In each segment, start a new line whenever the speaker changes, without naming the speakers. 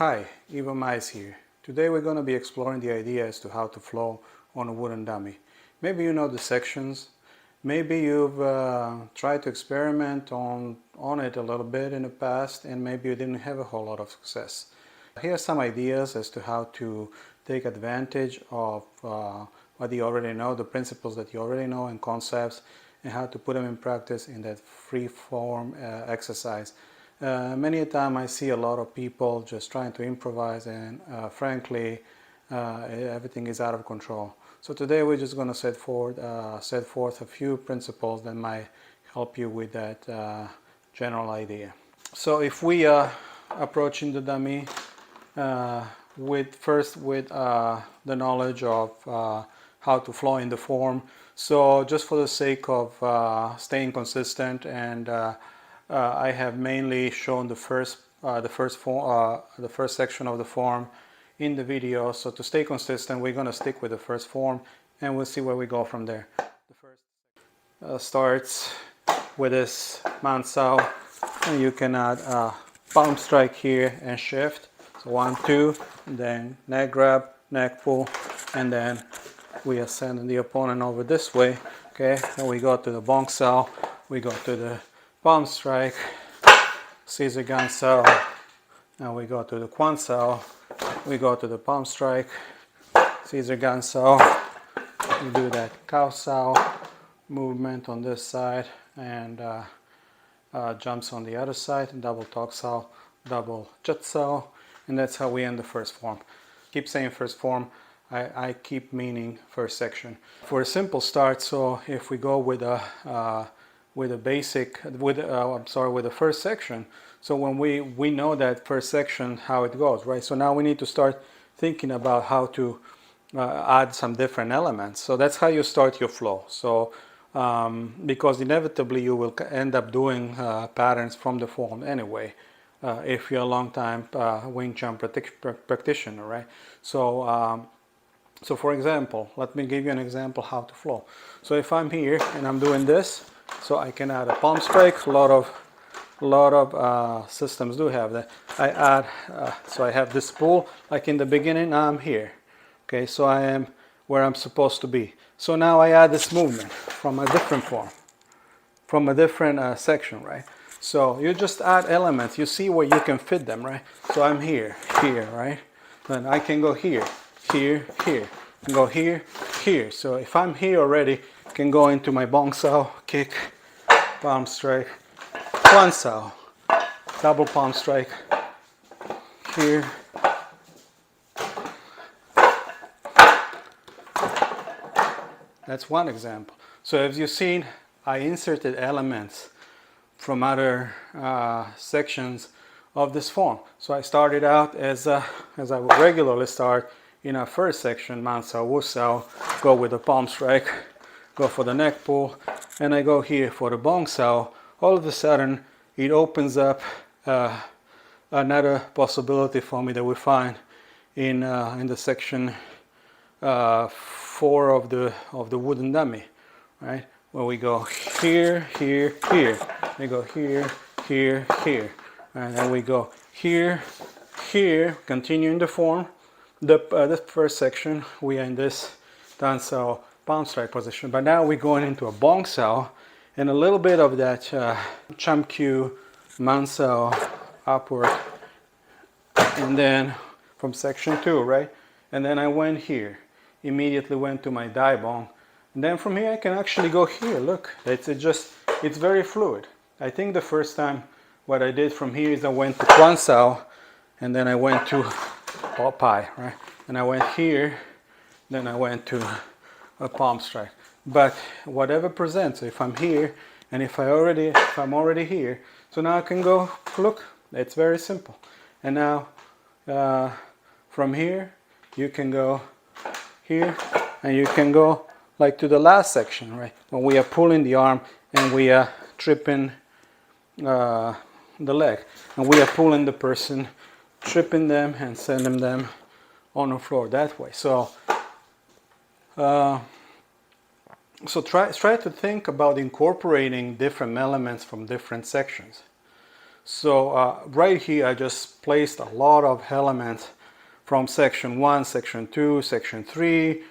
Hi, Eva Mize here. Today we're going to be exploring the idea as to how to flow on a wooden dummy. Maybe you know the sections, maybe you've tried to experiment on it a little bit in the past, and maybe you didn't have a whole lot of success. Here are some ideas as to how to take advantage of what you already know, the principles that you already know and concepts, and how to put them in practice in that free form exercise. Many a time I see a lot of people just trying to improvise, and frankly everything is out of control. So today we're just going to set forth a few principles that might help you with that general idea. So if we are approaching the dummy with the knowledge of how to flow in the form, so just for the sake of staying consistent, and I have mainly shown the first section of the form in the video. So to stay consistent, we're going to stick with the first form, and we'll see where we go from there. The first starts with this mount saw, and you can add a palm strike here and shift. So 1, 2, and then neck grab, neck pull, and then we are sending the opponent over this way. Okay, then we go to the bonk saw, we go to the palm strike, scissor gun saw, and we go to the quan saw, we go to the palm strike, scissor gun saw, we do that cow saw movement on this side, and jumps on the other side, double talk saw, double jet saw, and that's how we end the first form. Keep saying first form, I keep meaning first section. For a simple start, so if we go with a first section, so when we know that first section how it goes, right? So now we need to start thinking about how to add some different elements. So that's how you start your flow. So because inevitably you will end up doing patterns from the form anyway, if you're a long time Wing Chun practitioner, right? So so for example, let me give you an example how to flow. So if I'm here and I'm doing this, so I can add a palm strike. A lot of systems do have that. I add, so I have this pull, like in the beginning, I'm here. Okay, so I am where I'm supposed to be. So now I add this movement from a different form, from a different section, right? So you just add elements. You see where you can fit them, right? So I'm here, right? Then I can go here, here, and go here, here. So if I'm here already, I can go into my bonk saw, kick, palm strike, quan saw, double palm strike, here. That's one example. So as you've seen, I inserted elements from other sections of this form. So I started out as I would regularly start in a first section, mount saw, wu saw, go with the palm strike, go for the neck pull, and I go here for the bonk saw. All of a sudden, it opens up another possibility for me that we find in the section 4 of the wooden dummy, right? Where we go here, here, here. We go here, here, here, and then we go here, here. Continuing the form. The first section, we are in this down saw palm strike position, but now we're going into a bonk saw, and a little bit of that chum Q mount saw upward, and then from section 2, right? And then I went here, immediately went to my die bonk, and then from here I can actually go here. Look, it's very fluid. I think the first time what I did from here is I went to quan saw, and then I went to pi, right? And I went here, then I went to a palm strike. But whatever presents, if I'm here, and if I'm already here, so now I can go, look, it's very simple. And now from here, you can go here, and you can go like to the last section, right? When we are pulling the arm and we are tripping the leg, and we are pulling the person, tripping them and sending them on the floor that way. So try to think about incorporating different elements from different sections. So right here I just placed a lot of elements from section 1, section 2, section 3.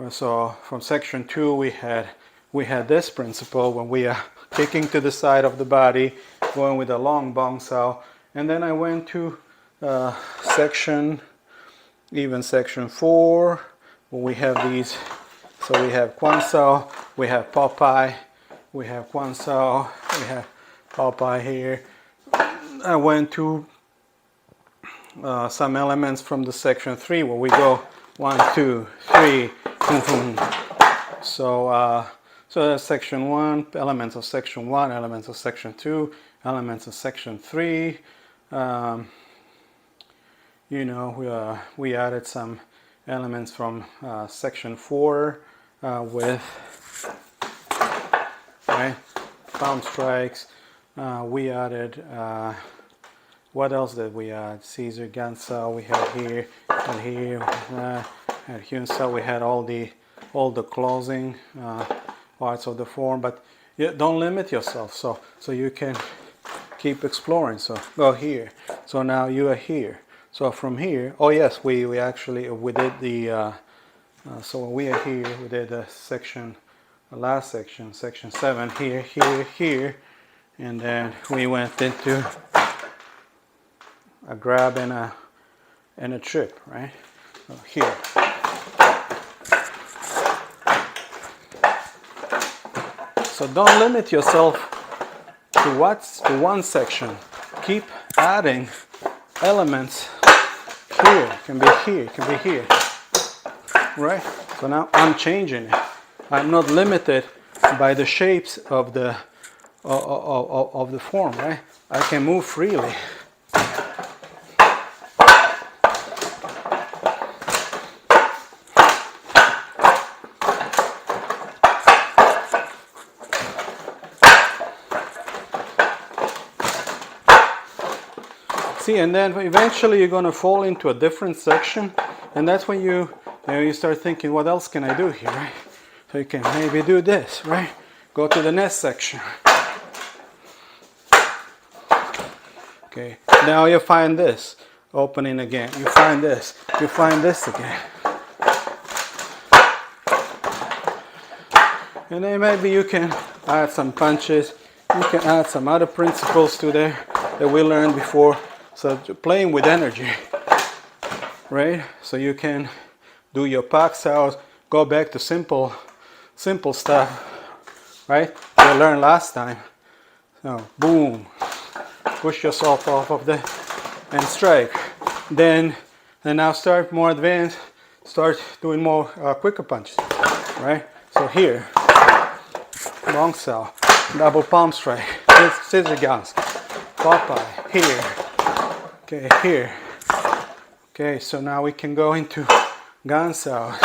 So from section 2 we had this principle when we are kicking to the side of the body, going with a long bong sao. And then I went to section 4, when we have these. So we have Kwan Sao, we have Popeye, we have Kwan Sao, we have Popeye here. I went to some elements from the section 3 where we go 1, 2, 3, boom, boom. So that's section 1, elements of section 1, elements of section 2, elements of section 3. We added some elements from section 4 with palm strikes. We added, what else did we add? Caesar Gansao we had here, and here, and here. So we had all the closing parts of the form, but don't limit yourself. So you can keep exploring. So go here. So now you are here. So from here, oh yes, we did the. So when we are here, we did the last section, section 7, here, and then we went into a grab and a trip, right? So here. So don't limit yourself to one section. Keep adding elements. Here, it can be here, it can be here. Right? So now I'm changing it. I'm not limited by the shapes of the form, right? I can move freely. See, and then eventually you're going to fall into a different section, and that's when you start thinking, what else can I do here, right? So you can maybe do this, right? Go to the next section. Okay, now you find this opening again. You find this again. And then maybe you can add some punches. You can add some other principles to there that we learned before. So playing with energy, right? So you can do your pak saos, go back to simple stuff, right? We learned last time. So boom, push yourself off of the and strike. Then now start more advanced. Start doing more quicker punches, right? So here, long sao, double palm strike, scissor guns, Popeye here. Okay, here. Okay, so now we can go into Gansao.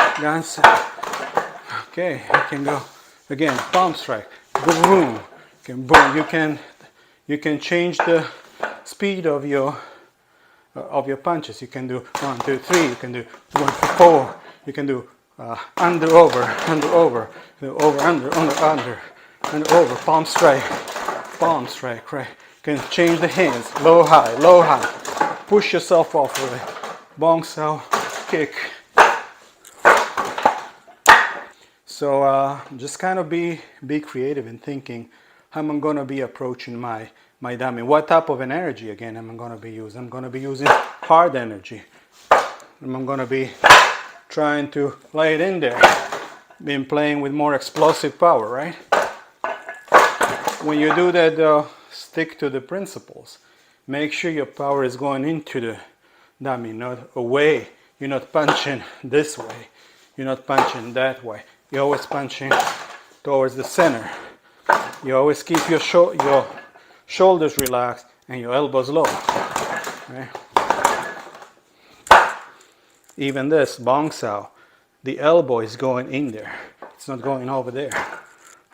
Okay, we can go again, palm strike, boom, boom. You can change the speed of your punches. You can do 1, 2, 3. You can do 1, 2, 4. You can do under, over, under, palm strike, right? You can change the hands, low, high. Push yourself off of it. Bong sao, kick. So just kind of be creative in thinking how am I going to be approaching my dummy. What type of an energy again am I going to be using? I'm going to be using hard energy. I'm going to be trying to lay it in there. Been playing with more explosive power, right? When you do that though, stick to the principles. Make sure your power is going into the dummy, not away. You're not punching this way. You're not punching that way. You're always punching towards the center. You always keep your shoulders relaxed and your elbows low. Right? Even this bong sao, the elbow is going in there. It's not going over there.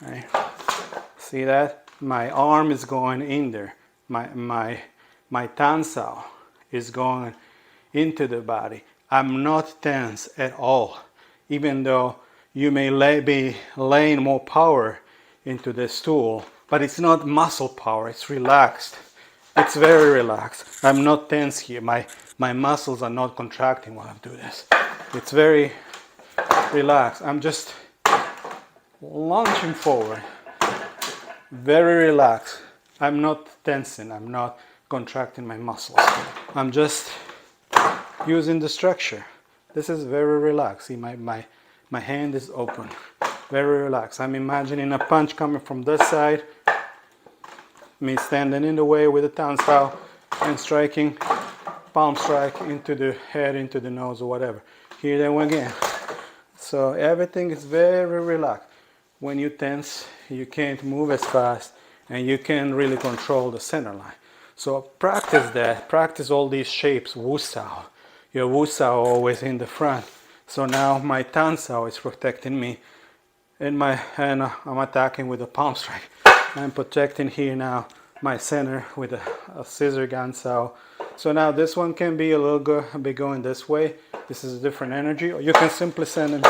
Right? See that? My arm is going in there. My tan sao is going into the body. I'm not tense at all, even though you may be laying more power into this tool, but it's not muscle power, it's relaxed. It's very relaxed. I'm not tense here. My muscles are not contracting while I do this. It's very relaxed. I'm just launching forward. Very relaxed. I'm not tensing. I'm not contracting my muscles. I'm just using the structure. This is very relaxed. See, my hand is open. Very relaxed. I'm imagining a punch coming from this side, me standing in the way with a Tan style and striking, palm strike into the head, into the nose or whatever. Here then again. So everything is very relaxed. When you tense, you can't move as fast and you can't really control the center line. So practice that. Practice all these shapes, Wu Sao. Your Wu Sao always in the front. So now my Tan Sao is protecting me. In my hand, I'm attacking with a palm strike. I'm protecting here now my center with a scissor gun Sao. So now this one can be a little bit going this way. This is a different energy. Or you can simply send it.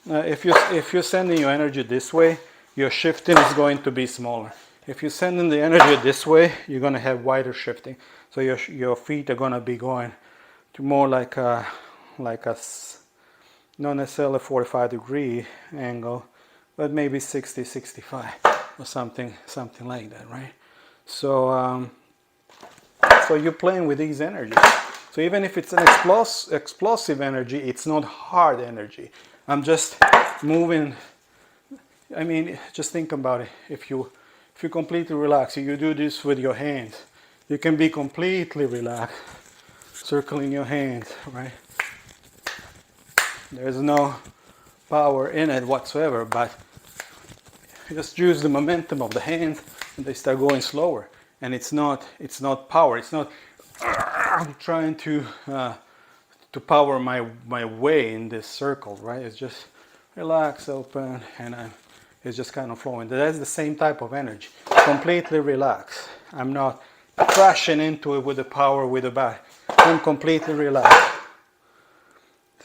If you're sending your energy this way, your shifting is going to be smaller. If you're sending the energy this way, you're going to have wider shifting. So your feet are going to be going to more like a not necessarily 45-degree angle, but maybe 60, 65 or something like that, right? So so you're playing with these energies. So even if it's an explosive energy, it's not hard energy. I'm just moving. I mean, just think about it. If you completely relax, you do this with your hands. You can be completely relaxed, circling your hands, right? There's no power in it whatsoever, but just use the momentum of the hands and they start going slower. And it's not power. It's not I'm trying to power my way in this circle, right? It's just relax, open, and it's just kind of flowing. That's the same type of energy. Completely relaxed. I'm not crashing into it with the power with the body. I'm completely relaxed.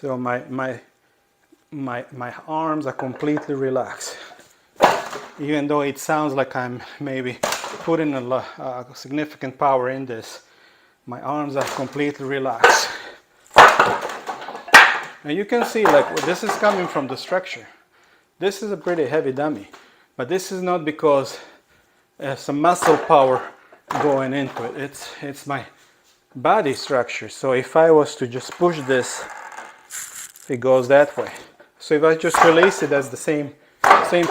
So my arms are completely relaxed. Even though it sounds like I'm maybe putting a significant power in this, my arms are completely relaxed. And you can see like this is coming from the structure. This is a pretty heavy dummy, but this is not because there's some muscle power going into it. It's my body structure. So if I was to just push this, it goes that way. So if I just release it, that's the same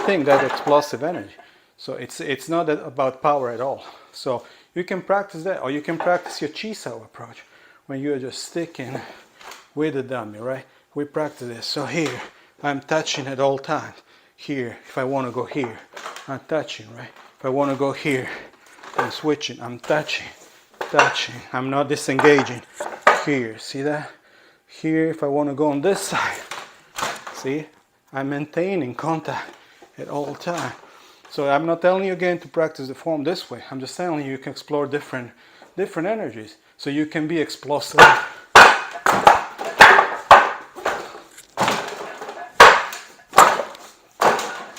thing, that explosive energy. So it's not about power at all. So you can practice that, or you can practice your Chi Sao approach when you're just sticking with the dummy, right? We practice this. So here, I'm touching at all times. Here, if I want to go here, I'm touching, right? If I want to go here, I'm switching, I'm touching. I'm not disengaging. Here, see that? Here, if I want to go on this side, see? I'm maintaining contact at all times. So I'm not telling you again to practice the form this way. I'm just telling you can explore different energies. So you can be explosive.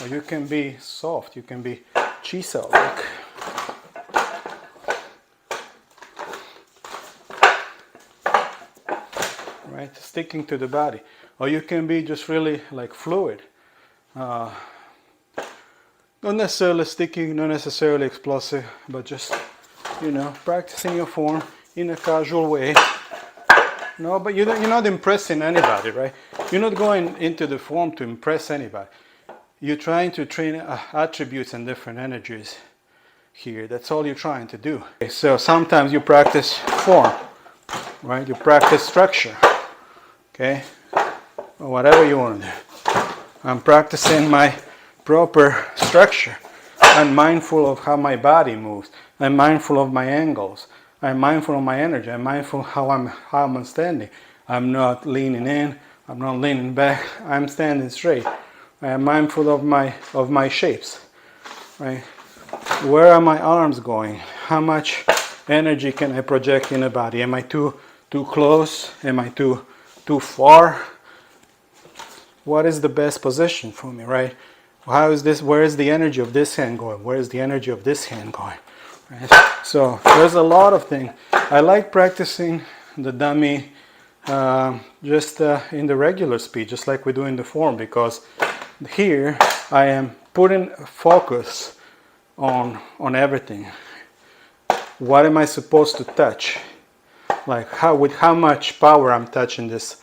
Or you can be soft. You can be Chi Sao like. Right? Sticking to the body. Or you can be just really like fluid. Not necessarily sticking, not necessarily explosive, but just, practicing your form in a casual way. No, but you're not impressing anybody, right? You're not going into the form to impress anybody. You're trying to train attributes and different energies here. That's all you're trying to do. Okay, so sometimes you practice form, right? You practice structure, okay? Or whatever you want to do. I'm practicing my proper structure. I'm mindful of how my body moves. I'm mindful of my angles. I'm mindful of my energy. I'm mindful how I'm standing. I'm not leaning in. I'm not leaning back. I'm standing straight. I am mindful of my shapes. Right? Where are my arms going? How much energy can I project in the body? Am I too close? Am I too far? What is the best position for me, right? How is this? Where is the energy of this hand going? Where is the energy of this hand going? right? So there's a lot of things. I like practicing the dummy just in the regular speed, just like we do in the form, because here I am putting focus on everything. What am I supposed to touch? Like with how much power I'm touching this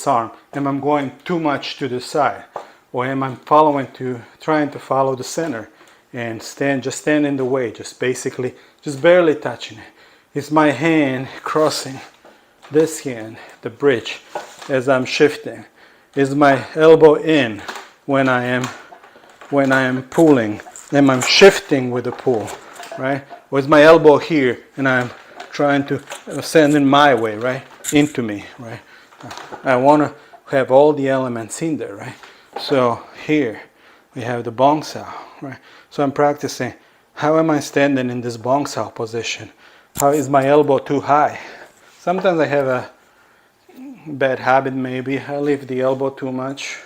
arm? Am I going too much to the side, or am I trying to follow the center and stand in the way, just basically just barely touching it? Is my hand crossing this hand, the bridge, as I'm shifting? Is my elbow in when I am pulling? Am I shifting with the pull, right? Or is my elbow here and I'm trying to send in my way, right? Into me, right? I want to have all the elements in there, right? So here we have the bong sao, right? So I'm practicing, how am I standing in this bong sao position? How is my elbow too high? Sometimes I have a bad habit, maybe. I lift the elbow too much.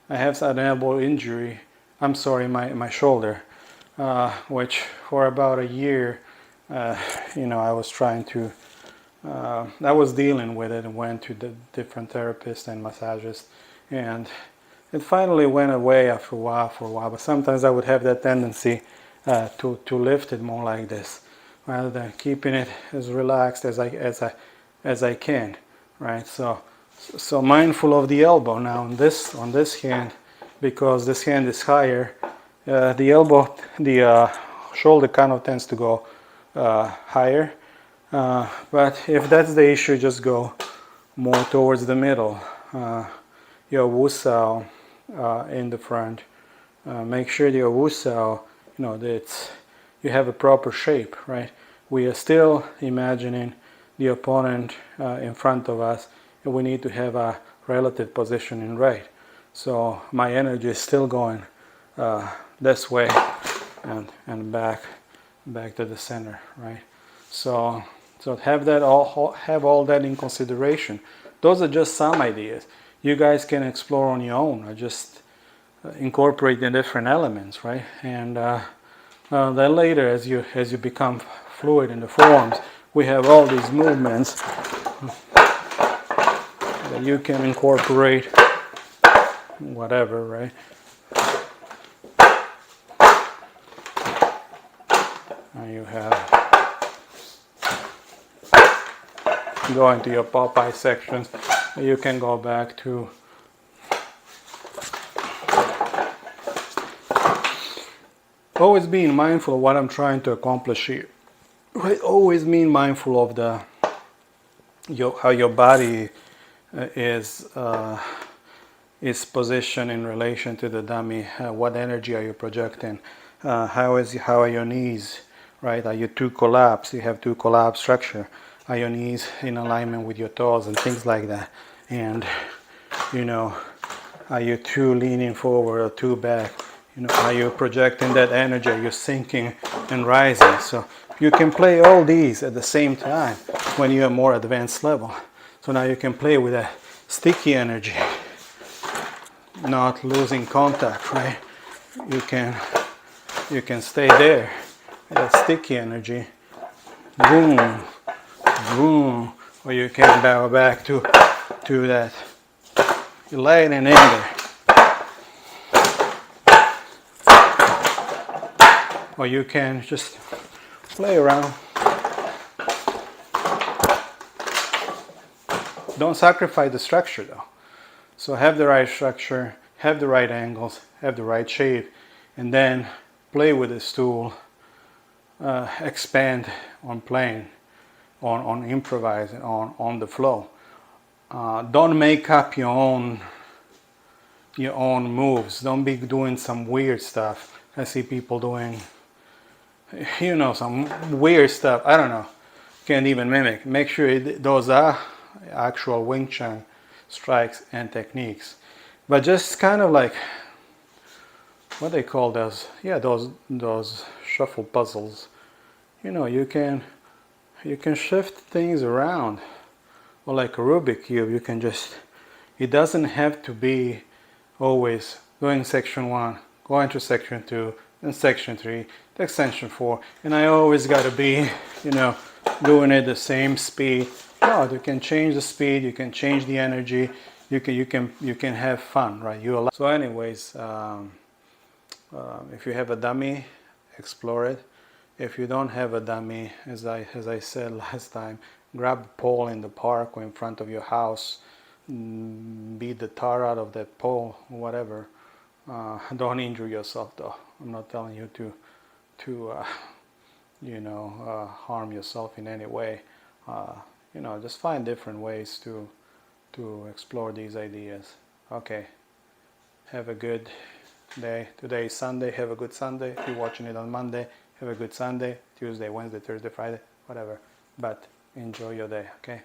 I have an elbow injury. I'm sorry, my shoulder, which for about a year, I was trying to, I was dealing with it and went to the different therapists and massagers, and it finally went away after a while. But sometimes I would have that tendency to lift it more like this, rather than keeping it as relaxed as I can, right? So mindful of the elbow now on this hand, because this hand is higher. The shoulder kind of tends to go higher, but if that's the issue, just go more towards the middle. Your wusao in the front. Make sure your wusao, that you have a proper shape, right? We are still imagining the opponent in front of us, and we need to have a relative positioning right. So my energy is still going this way and back to the center, right? So have all that in consideration. Those are just some ideas. You guys can explore on your own. I just incorporate the different elements, right? And then later, as you become fluid in the forms, we have all these movements that you can incorporate, whatever, right? And you have go into your Popeye sections. You can go back to always being mindful of what I'm trying to accomplish here. Right? Always being mindful of how your body is positioned in relation to the dummy. What energy are you projecting? How are your knees? Right? Are you too collapsed? You have too collapsed structure. Are your knees in alignment with your toes and things like that? And are you too leaning forward or too back? Are you projecting that energy? Are you sinking and rising? So you can play all these at the same time when you're more advanced level. So now you can play with that sticky energy, not losing contact, right? You can stay there, that sticky energy, boom, boom, or you can bow back to that light and anger. Or you can just play around. Don't sacrifice the structure though. So have the right structure, have the right angles, have the right shape, and then play with this tool, expand on playing, on improvising, on the flow. Don't make up your own moves. Don't be doing some weird stuff. I see people doing some weird stuff. I don't know. Can't even mimic. Make sure those are actual Wing Chun strikes and techniques. But just kind of like, what they call those? Yeah, those shuffle puzzles. You can shift things around. Or like a Rubik cube, you can it doesn't have to be always going section 1, going to section 2, then section 3, the extension 4, and I always got to be, you know, doing it the same speed. No, you can change the speed, you can change the energy, you can have fun, right? So anyways, if you have a dummy, explore it. If you don't have a dummy, as I said last time, grab a pole in the park or in front of your house, beat the tar out of that pole, whatever. Don't injure yourself though. I'm not telling you to you know, harm yourself in any way. You know, just find different ways to explore these ideas. Okay, have a good day. Today is Sunday. Have a good Sunday. If you're watching it on Monday, have a good Sunday, Tuesday, Wednesday, Thursday, Friday, whatever. But enjoy your day, okay?